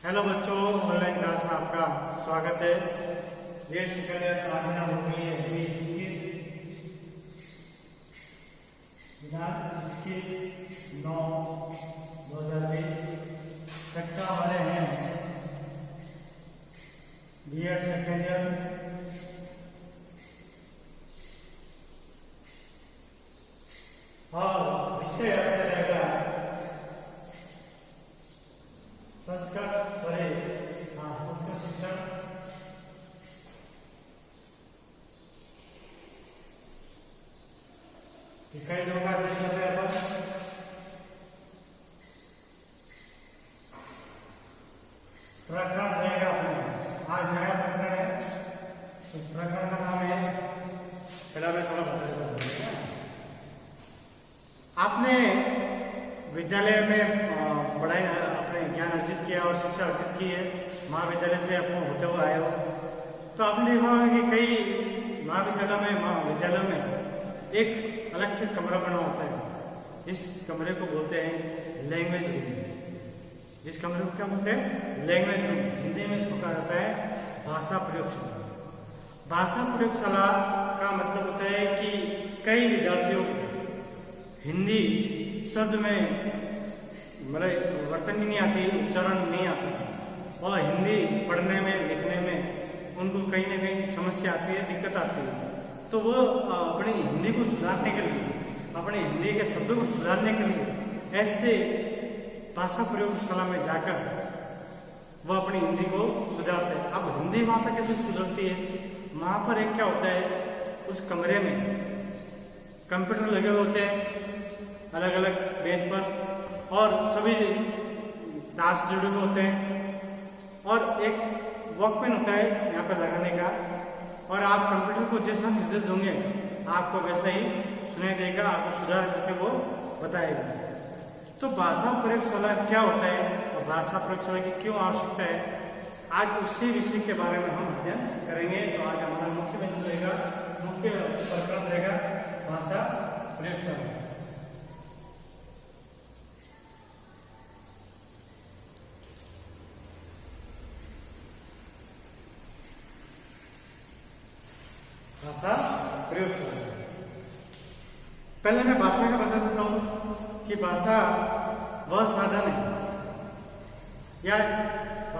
Hello बच्चों, online class में आपका स्वागत है। ये सेकंड ईयर आज हम होगी 21/9/2020 कक्षा हमारे हैं बीएड सेकंड ईयर। और इससे रहेगा संस्कृत पढ़े, संस्कृत शिक्षण। कई लोग का प्रकरण रहेगा अपने। आज नया प्रकरण है, उस प्रकरण का नाम है, पहला मैं थोड़ा बता देता हूं। आपने विद्यालय में पढ़ाई अपने ज्ञान अर्जित किया और शिक्षा अर्जित की है, महाविद्यालय से आप होते हुए आए हो, तो आपने देखा होगा कि कई महाविद्यालय में एक अलग से कमरा बना होता है। इस कमरे को बोलते हैं लैंग्वेज रूम। जिस कमरे को क्या बोलते हैं? Language room. हिंदी में इसको कहा जाता है भाषा प्रयोगशाला। भाषा प्रयोगशाला का मतलब होता है कि कई विद्यार्थियों को हिंदी शब्द में मतलब वर्तन नहीं आती, उच्चारण नहीं आता, और हिंदी पढ़ने में लिखने में उनको कहीं ना कहीं समस्या आती है, दिक्कत आती है। तो वो अपनी हिंदी को सुधारने के लिए, अपने हिंदी के शब्दों को सुधारने के लिए ऐसे भाषा प्रयोगशाला में जाकर वो अपनी हिंदी को सुधारते हैं। अब हिंदी वहां पर कैसे सुधरती है? वहां पर एक क्या होता है, उस कमरे में कंप्यूटर लगे होते हैं अलग अलग पेज पर, और सभी तार से जुड़े हुए होते हैं, और एक वॉकमैन होता है यहाँ पर लगाने का, और आप कंप्यूटर को जैसा निर्देश दोगे आपको वैसा ही सुनाई देगा, आपको सुधार करके वो बताएगा। तो भाषा प्रयोगशाला क्या होता है और भाषा प्रयोगशाला की क्यों आवश्यकता है, आज उसी विषय के बारे में हम अध्ययन करेंगे। तो आज हमारा मुख्य बिंदु रहेगा, मुख्य प्रकरण रहेगा भाषा प्रयोगशाला। भाषा प्रयोगशाला। पहले मैं भाषा का बता देता हूं कि भाषा वह साधन है या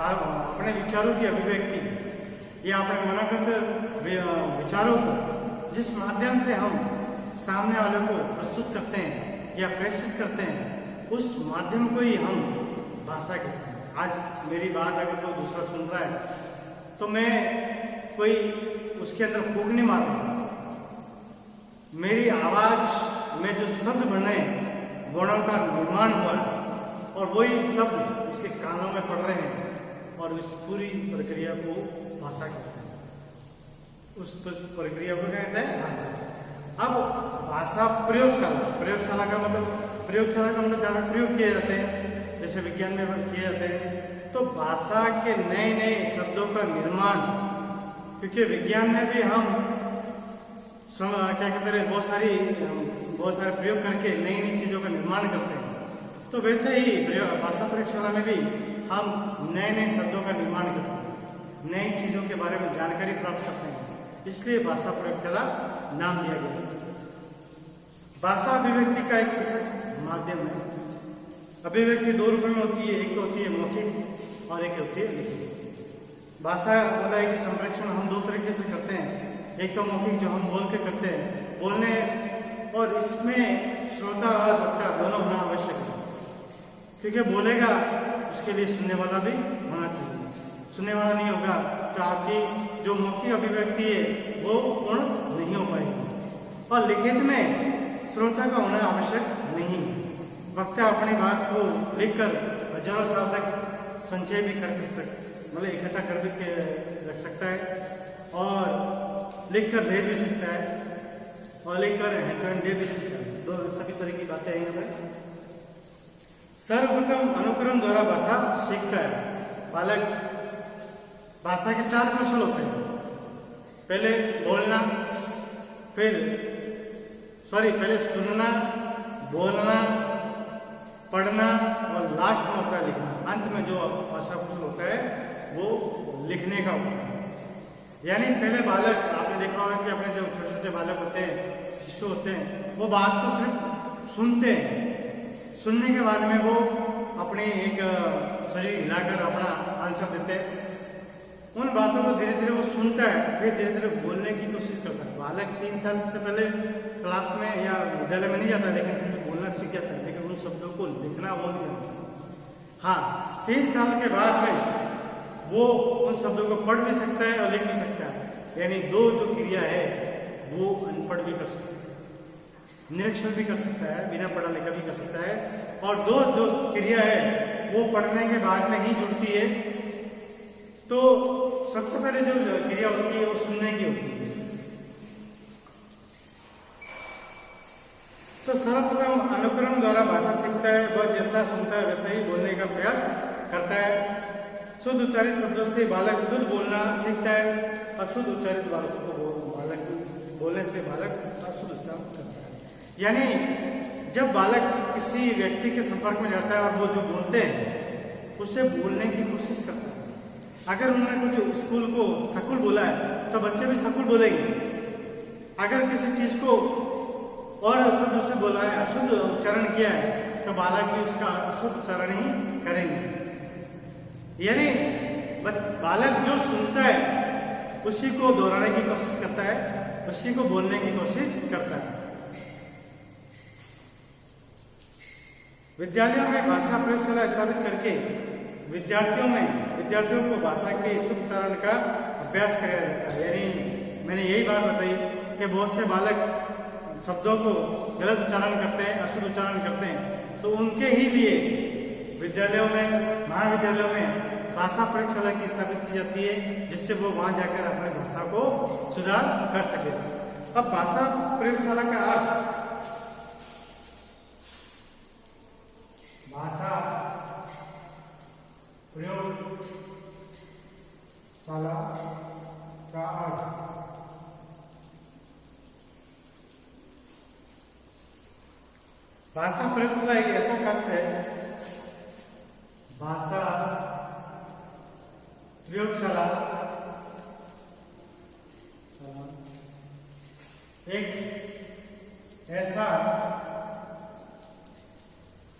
अपने विचारों की अभिव्यक्ति या अपने मनोगत विचारों को जिस माध्यम से हम सामने वाले को प्रस्तुत करते हैं या प्रेषित करते हैं, उस माध्यम को ही हम भाषा कहते हैं। आज मेरी बात अगर कोई दूसरा सुन रहा है तो मैं कोई उसके अंदर फूंक नहीं मारूंगा। मेरी आवाज में जो शब्द बने, वर्णों का निर्माण हुआ और वही शब्द उसके कानों में पड़ रहे हैं, और उस पूरी प्रक्रिया को भाषा कहते हैं। उस प्रक्रिया को क्या कहते हैं? भाषा। अब भाषा प्रयोगशाला, प्रयोगशाला का मतलब ज्यादा प्रयोग किए जाते हैं, जैसे विज्ञान में किए जाते हैं। तो भाषा के नए नए शब्दों का निर्माण, क्योंकि विज्ञान में भी हम क्या कहते हैं, बहुत सारे प्रयोग करके नई नई चीजों का निर्माण करते हैं। तो वैसे ही भाषा प्रयोगशाला में भी हम नए नए शब्दों का निर्माण करते हैं, नई चीजों के बारे में जानकारी प्राप्त करते हैं, इसलिए भाषा प्रयोगशाला नाम दिया गया। भाषा अभिव्यक्ति का एक सशक्त माध्यम है। अभिव्यक्ति दो रूपों में होती है, एक होती है मौखिक और एक होती है लिखित। भाषा होता है कि संप्रेषण हम दो तरीके से करते हैं, एक तो मौखिक जो हम बोल के करते हैं, बोलने, और इसमें श्रोता और वक्ता दोनों होना आवश्यक है, क्योंकि बोलेगा उसके लिए सुनने वाला भी होना चाहिए। सुनने वाला नहीं होगा तो आपकी जो मौखिक अभिव्यक्ति है वो पूर्ण नहीं हो पाएगी। और लिखित में श्रोता का होना आवश्यक नहीं है। वक्ता अपनी बात को लिखकर हजारों साल तक संचय भी कर सकते, मतलब इकट्ठा कर के रख सकता है, और लिखकर भेज भी सकता है, और लिखकर हैंड दे भी सकता है। दो सभी तरह की बातें हैं यहाँ पर। सर्वप्रथम अनुक्रम द्वारा भाषा सीखता है बालक। भाषा के 4 कौशल होते हैं। पहले बोलना, पहले सुनना, बोलना, पढ़ना और लास्ट में होता है लिखना। अंत में जो भाषा कौशल होता है वो लिखने का होता है। यानी पहले बालक, आपने देखा होगा कि अपने जो छोटे छोटे बालक होते हैं, शिशु होते हैं, वो बात को सिर्फ सुनते हैं। सुनने के बाद में वो अपने एक शरीर हिलाकर अपना आंसर देते हैं। उन बातों को धीरे धीरे वो सुनता है, फिर धीरे धीरे बोलने की कोशिश करता है। बालक 3 साल से पहले क्लास में या विद्यालय में नहीं जाता, लेकिन फिर बोलना सीख जाता है, लेकिन उन शब्दों को लिखना वो नहीं जाता। हाँ, 3 साल के बाद में वो उन शब्दों को पढ़ भी सकता है और लिख भी सकता है। यानी 2 जो क्रिया है वो अनपढ़ भी कर सकता है, निरीक्षण भी कर सकता है, बिना पढ़ा लिखा भी कर सकता है। और 2 जो क्रिया है वो पढ़ने के बाद में ही जुड़ती है। तो सबसे पहले जो क्रिया होती है वो सुनने की होती है। तो सर्वप्रथम अनुकरण द्वारा भाषा सीखता है, वह जैसा सुनता है वैसा ही बोलने का प्रयास करता है। शुद्ध उच्चारित शब्दों से बालक शुद्ध बोलना सीखता है, अशुद्ध उच्चारित बालकों को बालक बोलने से बालक अशुद्ध उच्चारण करता है। यानी जब बालक किसी व्यक्ति के संपर्क में जाता है और वो जो बोलते हैं उससे बोलने की कोशिश करता है। अगर उन्होंने कुछ स्कूल को सकूल बोला है तो बच्चे भी सकूल बोलेंगे। अगर किसी चीज को और अशुद्ध से बोला है, अशुद्ध उच्चारण किया है, तो बालक भी उसका अशुद्ध उच्चारण ही करेंगे। यानी बालक जो सुनता है उसी को दोहराने की कोशिश करता है, उसी को बोलने की कोशिश करता है। विद्यालयों में भाषा प्रयोगशाला स्थापित करके विद्यार्थियों को भाषा के शुद्ध उच्चारण का अभ्यास कराया जाता है। यानी मैंने यही बात बताई कि बहुत से बालक शब्दों को गलत उच्चारण करते हैं, अशुद्ध उच्चारण करते हैं। तो उनके ही लिए विद्यालयों में, महाविद्यालयों में भाषा प्रयोगशाला की स्थापित की जाती है, जिससे वो वहां जाकर अपनी भाषा को सुधार कर सके। अब भाषा प्रयोगशाला का अर्थ, भाषा प्रयोगशाला का अर्थ भाषा प्रयोगशाला एक ऐसा कक्ष है, भाषा प्रयोगशाला एक ऐसा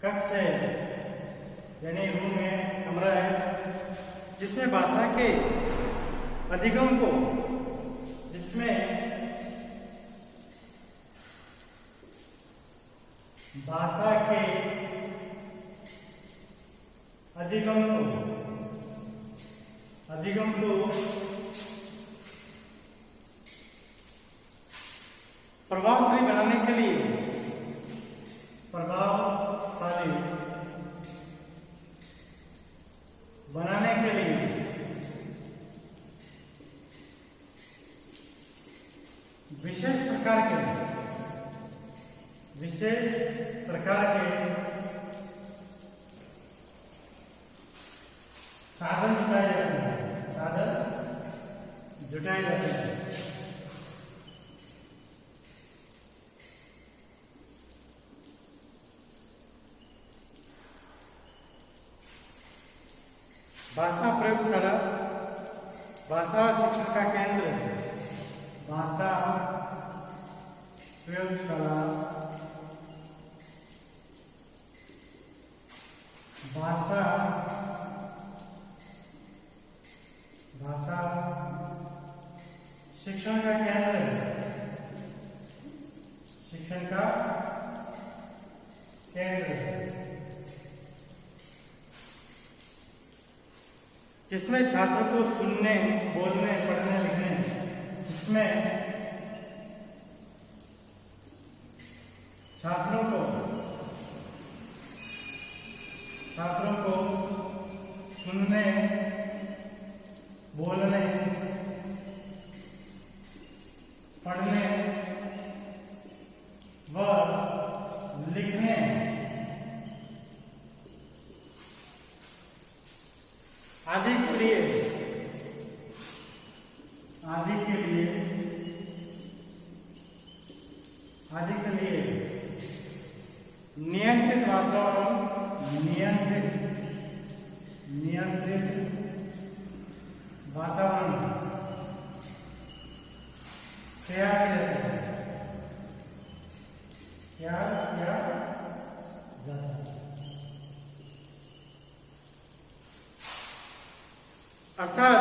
कक्ष है, यानी रूम है, कमरा है, जिसमें भाषा के अधिगम को, जिसमें भाषा के अधिगम को प्रभावशाली बनाने के लिए, विशेष प्रकार के साधन जुटाए जाते हैं। भाषा प्रयोगशाला भाषा शिक्षण का केंद्र है। भाषा प्रयोगशाला भाषा शिक्षण का केंद्र है। शिक्षण का केंद्र है, जिसमें छात्रों को सुनने, बोलने, पढ़ने, लिखने, जिसमें छात्रों को सुनने, बोलने, पढ़ने व लिखने आदि के लिए नियंत्रित वातावरण नियंत्रित वातावरण तैयार किया जाता है। अर्थात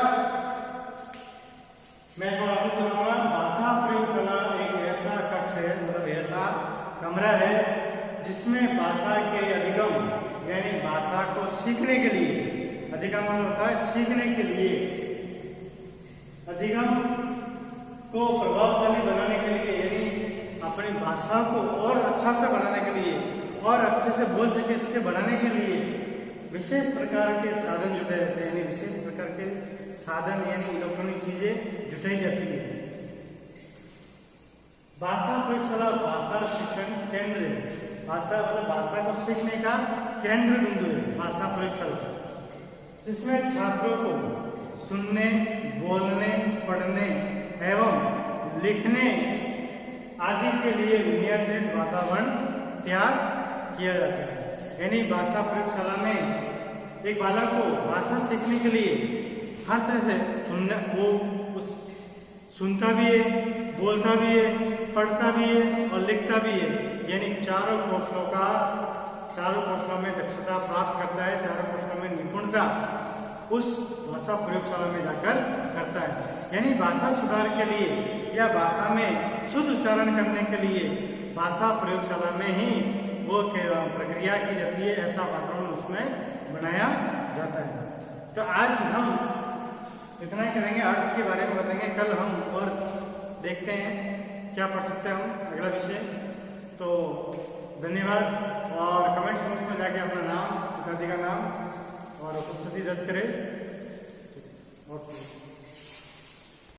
मैं आपको बताऊंगा, भाषा प्रयोगशाला एक ऐसा कक्ष है, मतलब ऐसा कमरा है जिसमें भाषा के अधिगम यानी भाषा को सीखने के लिए, अधिगम होता है सीखने के लिए, अधिगम को प्रभावशाली बनाने के लिए यानी अपनी भाषा को और अच्छा से बनाने के लिए और अच्छे से बोल सके इसके बढ़ाने के लिए विशेष प्रकार के साधन जुटाए जाते हैं, यानी विशेष प्रकार के साधन यानी इलेक्ट्रॉनिक चीजें जुटाई जाती है। भाषा प्रयोगशाला भाषा शिक्षण केंद्र है। भाषा मतलब भाषा को सीखने का केंद्र बिंदु है भाषा प्रयोगशाला, जिसमें छात्रों को सुनने, बोलने, पढ़ने एवं लिखने आदि के लिए नियंत्रित वातावरण तैयार किया जाता है। यानी भाषा प्रयोगशाला में एक बालक को भाषा सीखने के लिए हर तरह से सुनता भी है, बोलता भी है, पढ़ता भी है और लिखता भी है, यानी चारों कौशलों में दक्षता प्राप्त करता है, चारों कौशलों में निपुणता उस भाषा प्रयोगशाला में जाकर करता है। यानी भाषा सुधार के लिए या भाषा में शुद्ध उच्चारण करने के लिए भाषा प्रयोगशाला में ही वो प्रक्रिया की जाती है, ऐसा वातावरण उसमें बनाया जाता है। तो आज हम इतना ही करेंगे, अर्थ के बारे में बताएंगे, कल हम और देखते हैं क्या पढ़ सकते हैं हम अगला विषय। तो धन्यवाद, और कमेंट्स बॉक्स में जाके अपना नाम, पिताजी का नाम और उपस्थिति दर्ज करें और